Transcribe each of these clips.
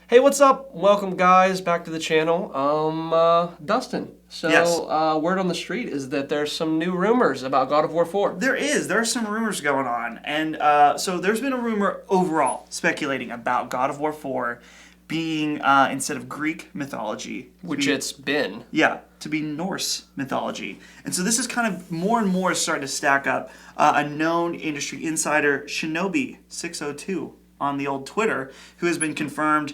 Hey, what's up? Welcome, guys, back to the channel. Dustin. So, Yes. word on the street is that there's some new rumors about God of War 4. There are some rumors going on. And so there's been a rumor overall speculating about God of War 4 being, instead of Greek mythology, Which it's been. yeah, to be Norse mythology. And so this is kind of more and more starting to stack up. A known industry insider, Shinobi602, on the old Twitter, who has been confirmed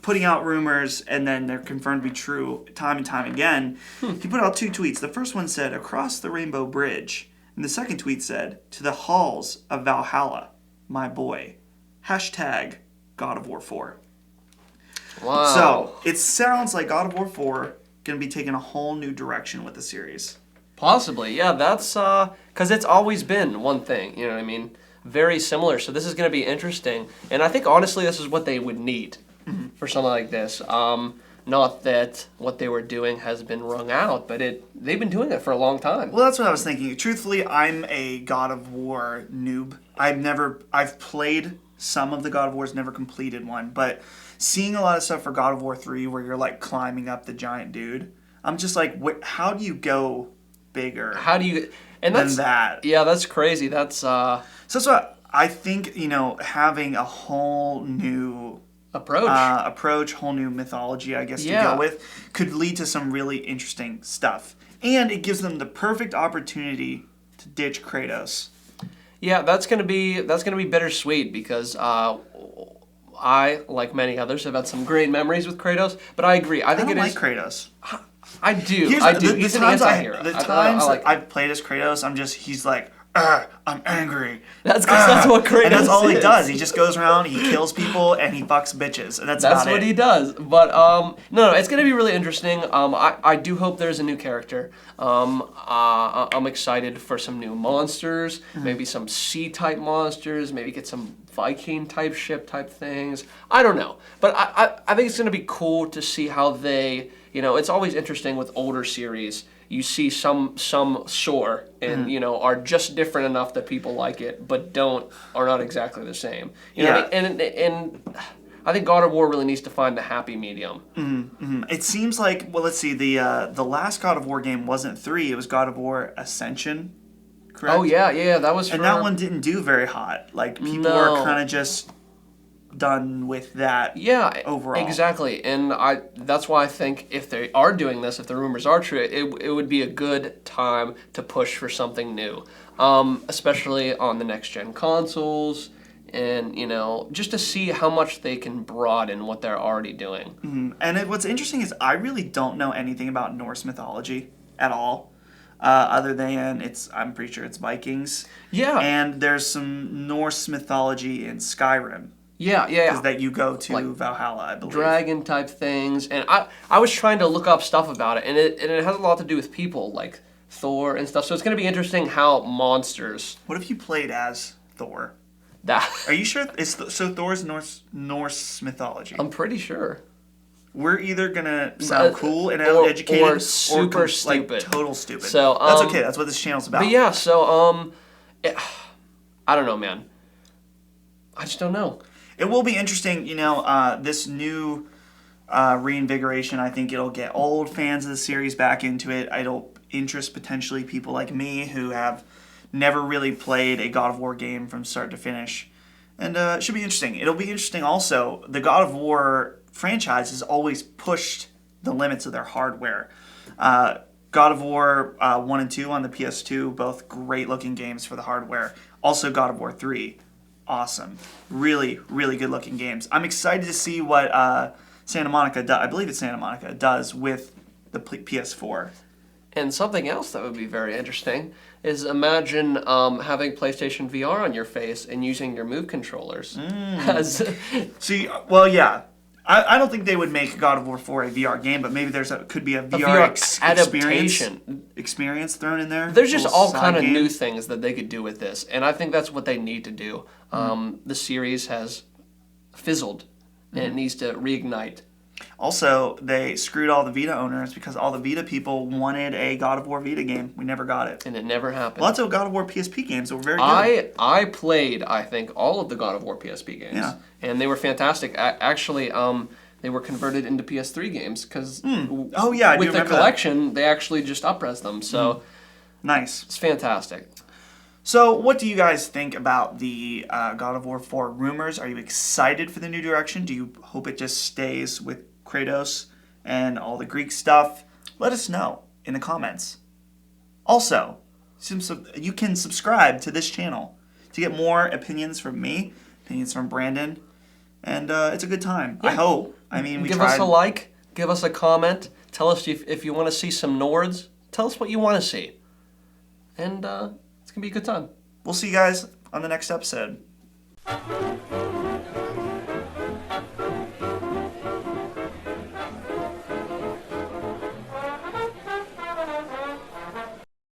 putting out rumors, and then they're confirmed to be true time and time again. He put out two tweets. The first one said, "Across the Rainbow Bridge." And the second tweet said, "To the halls of Valhalla, my boy. Hashtag God of War 4. Wow. So, it sounds like God of War 4 going to be taking a whole new direction with the series. Possibly, yeah, that's, because it's always been one thing, you know what I mean? Very similar, so this is going to be interesting. And I think, honestly, this is what they would need for something like this. Not that what they were doing has been wrung out, but they've been doing it for a long time. Well, that's what I was thinking. Truthfully, I'm a God of War noob. I've played some of the God of Wars, never completed one, but seeing a lot of stuff for God of War 3 where you're like climbing up the giant dude, I'm just like, how do you go bigger? How do you... And than that's that? Yeah, that's crazy. That's So that's what I think, having a whole new approach. whole new mythology, I guess, Yeah. to go with, could lead to some really interesting stuff. And it gives them the perfect opportunity to ditch Kratos. Yeah, that's gonna be bittersweet because I, like many others, have had some great memories with Kratos. But I agree. I think I don't it like is. Kratos. I do. Here's I do. the He's an times anti-hero. the I times like that I've played as Kratos, he's like, I'm angry. That's because that's what Kratos is. And that's all he does. He just goes around, he kills people, and he fucks bitches. And that's about what it. he does. But no, it's gonna be really interesting. I do hope there's a new character. I'm excited for some new monsters, maybe some sea-type monsters, maybe get some Viking-type ship-type things. I don't know, but I think it's gonna be cool to see how they. It's always interesting with older series. You see some soar and are just different enough that people like it, but are not exactly the same. You know what I mean? And I think God of War really needs to find the happy medium. It seems like, well, let's see, the last God of War game wasn't 3, it was God of War Ascension, correct? Oh yeah, that was. And that one didn't do very hot. Like, people are kind of just done with that. Yeah, overall. Exactly. And that's why I think if they are doing this, if the rumors are true, it would be a good time to push for something new, especially on the next gen consoles, and just to see how much they can broaden what they're already doing. And what's interesting is I really don't know anything about Norse mythology at all, other than I'm pretty sure it's Vikings. Yeah. And there's some Norse mythology in Skyrim. Yeah. Because that you go to Valhalla, I believe. Dragon type things, and I was trying to look up stuff about it, and it has a lot to do with people like Thor and stuff. So it's going to be interesting how monsters. What if you played as Thor? That Are you sure? So Thor's Norse mythology. I'm pretty sure. We're either gonna sound cool and educated, or super stupid, like total stupid. So that's okay. That's what this channel's about. But yeah, so I don't know, man. I just don't know. It will be interesting, this new reinvigoration. I think it'll get old fans of the series back into it. It'll interest potentially people like me who have never really played a God of War game from start to finish. And it should be interesting. It'll be interesting also. The God of War franchise has always pushed the limits of their hardware. God of War 1 and 2 on the PS2, both great looking games for the hardware. Also God of War 3. Awesome. Really, really good looking games. I'm excited to see what Santa Monica does. I believe it's Santa Monica does with the PS4. And something else that would be very interesting is imagine having PlayStation VR on your face and using your Move controllers. See, well, yeah. I don't think they would make God of War 4 a VR game, but maybe could be a VR experience thrown in there. There's just all kind of new things that they could do with this, and I think that's what they need to do. The series has fizzled, and it needs to reignite. Also, they screwed all the Vita owners because all the Vita people wanted a God of War Vita game. We never got it. And it never happened. Lots of God of War PSP games that were very good. I played, I think, all of the God of War PSP games. Yeah. And they were fantastic. Actually, they were converted into PS3 games because Oh, yeah, I do with the remember collection, they actually just up-res them. So Nice. it's fantastic. So, what do you guys think about the God of War 4 rumors? Are you excited for the new direction? Do you hope it just stays with Kratos and all the Greek stuff? Let us know in the comments. Also, you can subscribe to this channel to get more opinions from me, opinions from Brandon, and it's a good time. Yeah. I hope. I mean, we Give tried. us a like. Give us a comment. Tell us if you want to see some Nords. Tell us what you want to see. And it's going to be a good time. We'll see you guys on the next episode.